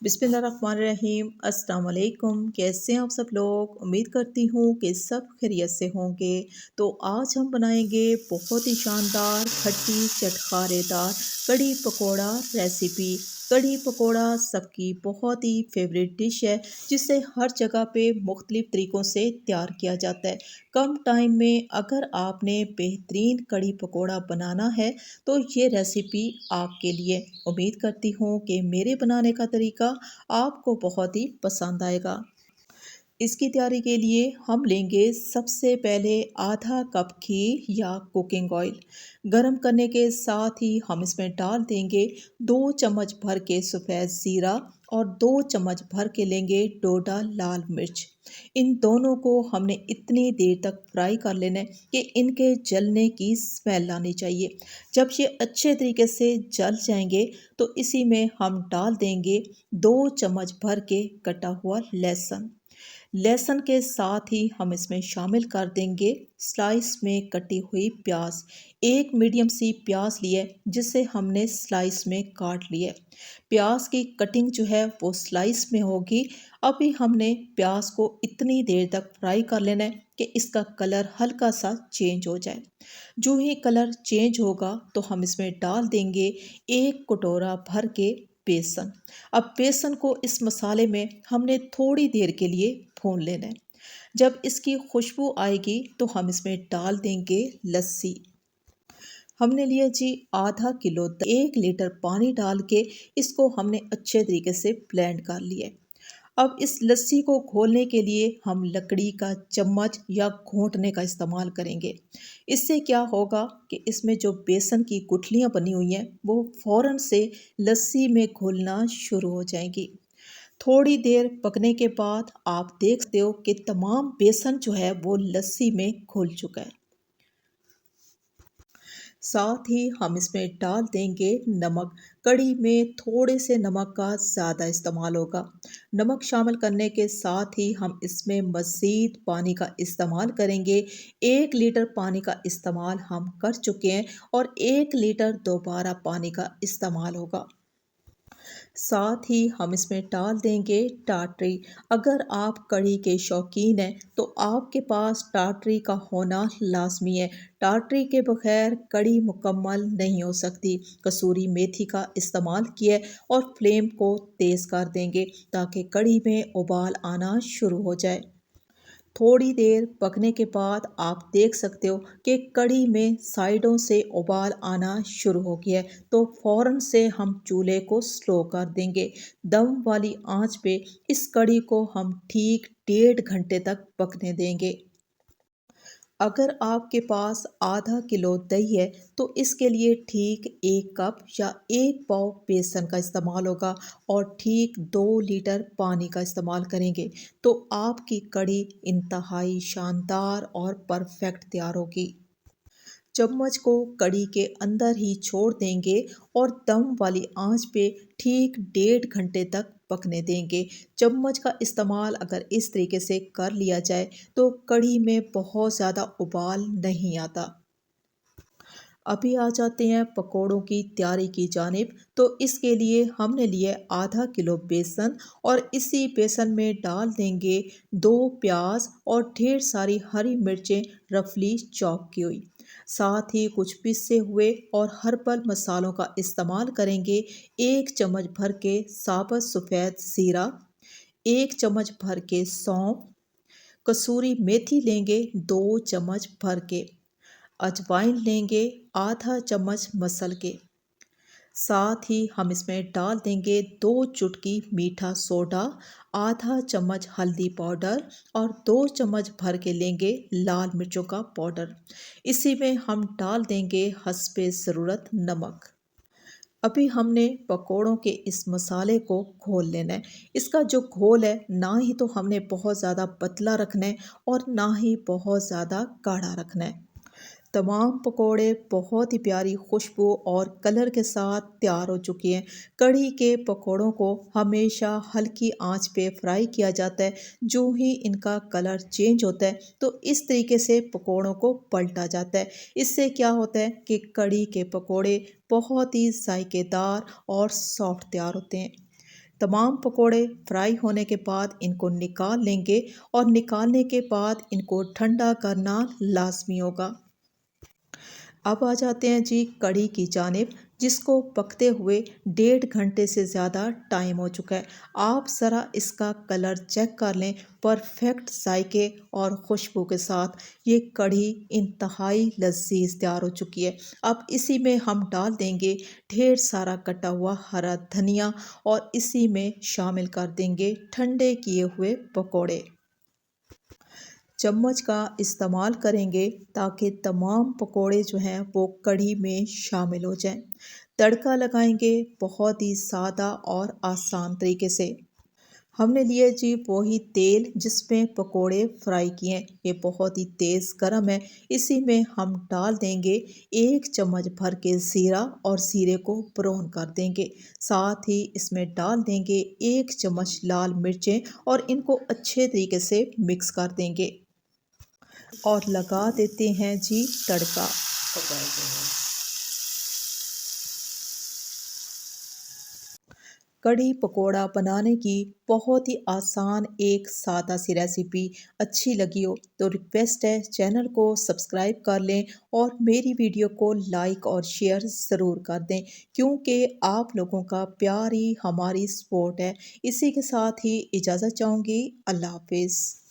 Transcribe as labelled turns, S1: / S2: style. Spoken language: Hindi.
S1: बिस्मिल्लाहिर्रहमानिर्रहीम। अस्सलाम वालेकुम। कैसे हैं आप सब लोग? उम्मीद करती हूँ कि सब खैरियत से होंगे। तो आज हम बनाएंगे बहुत ही शानदार खट्टी चटखारेदार कढ़ी पकोड़ा रेसिपी। कढ़ी पकोड़ा सबकी बहुत ही फेवरेट डिश है, जिसे हर जगह पे मुख्तलिफ तरीक़ों से तैयार किया जाता है। कम टाइम में अगर आपने बेहतरीन कढ़ी पकोड़ा बनाना है तो ये रेसिपी आपके लिए। उम्मीद करती हूँ कि मेरे बनाने का तरीका आपको बहुत ही पसंद आएगा। इसकी तैयारी के लिए हम लेंगे सबसे पहले आधा कप घी या कुकिंग ऑयल। गरम करने के साथ ही हम इसमें डाल देंगे 2 चम्मच भर के सफ़ेद ज़ीरा और 2 चम्मच भर के लेंगे डोडा लाल मिर्च। इन दोनों को हमने इतनी देर तक फ्राई कर लेना है कि इनके जलने की स्मेल आनी चाहिए। जब ये अच्छे तरीके से जल जाएंगे तो इसी में हम डाल देंगे 2 चम्मच भर के कटा हुआ लहसुन। लहसुन के साथ ही हम इसमें शामिल कर देंगे स्लाइस में कटी हुई प्याज। एक मीडियम सी प्याज लिए जिसे हमने स्लाइस में काट लिया। प्याज की कटिंग जो है वो स्लाइस में होगी। अभी हमने प्याज को इतनी देर तक फ्राई कर लेना है कि इसका कलर हल्का सा चेंज हो जाए। जो ही कलर चेंज होगा तो हम इसमें डाल देंगे 1 कटोरा भर के बेसन। अब बेसन को इस मसाले में हमने थोड़ी देर के लिए भून लेना है। जब इसकी खुशबू आएगी तो हम इसमें डाल देंगे लस्सी। हमने लिया जी आधा किलो 1 लीटर पानी डाल के इसको हमने अच्छे तरीके से ब्लेंड कर लिया। अब इस लस्सी को घोलने के लिए हम लकड़ी का चम्मच या घोंटने का इस्तेमाल करेंगे। इससे क्या होगा कि इसमें जो बेसन की गुठलियाँ बनी हुई हैं वो फ़ौरन से लस्सी में घुलना शुरू हो जाएंगी। थोड़ी देर पकने के बाद आप देखते हो कि तमाम बेसन जो है वो लस्सी में घुल चुका है। साथ ही हम इसमें डाल देंगे नमक। कढ़ी में थोड़े से नमक का ज़्यादा इस्तेमाल होगा। नमक शामिल करने के साथ ही हम इसमें मज़ीद पानी का इस्तेमाल करेंगे। 1 लीटर पानी का इस्तेमाल हम कर चुके हैं और 1 लीटर दोबारा पानी का इस्तेमाल होगा। साथ ही हम इसमें डाल देंगे टाटरी। अगर आप कढ़ी के शौकीन हैं तो आपके पास टाटरी का होना लाजमी है। टाटरी के बगैर कढ़ी मुकम्मल नहीं हो सकती। कसूरी मेथी का इस्तेमाल किया और फ्लेम को तेज़ कर देंगे ताकि कढ़ी में उबाल आना शुरू हो जाए। थोड़ी देर पकने के बाद आप देख सकते हो कि कढ़ी में साइडों से उबाल आना शुरू हो गया है, तो फ़ौरन से हम चूल्हे को स्लो कर देंगे। दम वाली आंच पे इस कढ़ी को हम ठीक 1.5 घंटे तक पकने देंगे। अगर आपके पास आधा किलो दही है तो इसके लिए ठीक 1 कप या 1 पाव बेसन का इस्तेमाल होगा और ठीक 2 लीटर पानी का इस्तेमाल करेंगे तो आपकी कढ़ी इंतहाई शानदार और परफेक्ट तैयार होगी। चम्मच को कढ़ी के अंदर ही छोड़ देंगे और दम वाली आंच पे ठीक 1.5 घंटे तक पकने देंगे। चम्मच का इस्तेमाल अगर इस तरीके से कर लिया जाए तो कढ़ी में बहुत ज़्यादा उबाल नहीं आता। अभी आ जाते हैं पकोड़ों की तैयारी की जानिब। तो इसके लिए हमने लिए आधा किलो बेसन और इसी बेसन में डाल देंगे 2 प्याज और ढेर सारी हरी मिर्चें रफली चॉप की हुई। साथ ही कुछ पिसे हुए और हर्बल मसालों का इस्तेमाल करेंगे। 1 चम्मच भर के साबुत सफ़ेद ज़ीरा, 1 चम्मच भर के सौंफ, कसूरी मेथी लेंगे 2 चम्मच भर के, अजवाइन लेंगे आधा चम्मच मसल के। साथ ही हम इसमें डाल देंगे 2 चुटकी मीठा सोडा, आधा चम्मच हल्दी पाउडर और 2 चम्मच भर के लेंगे लाल मिर्चों का पाउडर। इसी में हम डाल देंगे हस्बे ज़रूरत नमक। अभी हमने पकोड़ों के इस मसाले को घोल लेना है। इसका जो घोल है ना ही तो हमने बहुत ज़्यादा पतला रखना है और ना ही बहुत ज़्यादा गाढ़ा रखना है। तमाम पकोड़े बहुत ही प्यारी खुशबू और कलर के साथ तैयार हो चुके हैं। कढ़ी के पकोड़ों को हमेशा हल्की आंच पे फ्राई किया जाता है। जो ही इनका कलर चेंज होता है तो इस तरीके से पकोड़ों को पलटा जाता है। इससे क्या होता है कि कढ़ी के पकोड़े बहुत ही जायकेदार और सॉफ्ट तैयार होते हैं। तमाम पकोड़े फ्राई होने के बाद इनको निकाल लेंगे और निकालने के बाद इनको ठंडा करना लाजमी होगा। अब आ जाते हैं जी कढ़ी की जानिब, जिसको पकते हुए 1.5 घंटे से ज़्यादा टाइम हो चुका है। आप ज़रा इसका कलर चेक कर लें, परफेक्ट जायके और खुशबू के साथ ये कढ़ी इंतहाई लजीज तैयार हो चुकी है। अब इसी में हम डाल देंगे ढेर सारा कटा हुआ हरा धनिया और इसी में शामिल कर देंगे ठंडे किए हुए पकौड़े। चम्मच का इस्तेमाल करेंगे ताकि तमाम पकोड़े जो हैं वो कढ़ी में शामिल हो जाएं। तड़का लगाएंगे बहुत ही सादा और आसान तरीके से। हमने लिए जी वही तेल जिसमें पकोड़े फ्राई किए। ये बहुत ही तेज़ गर्म है। इसी में हम डाल देंगे 1 चम्मच भर के ज़ीरा और ज़ीरे को ब्राउन कर देंगे। साथ ही इसमें डाल देंगे 1 चम्मच लाल मिर्चें और इनको अच्छे तरीके से मिक्स कर देंगे और लगा देते हैं जी तड़का। कढ़ी पकोड़ा बनाने की बहुत ही आसान एक सादा सी रेसिपी अच्छी लगी हो तो रिक्वेस्ट है चैनल को सब्सक्राइब कर लें और मेरी वीडियो को लाइक और शेयर ज़रूर कर दें, क्योंकि आप लोगों का प्यार ही हमारी सपोर्ट है। इसी के साथ ही इजाज़त चाहूँगी। अल्लाह हाफिज़।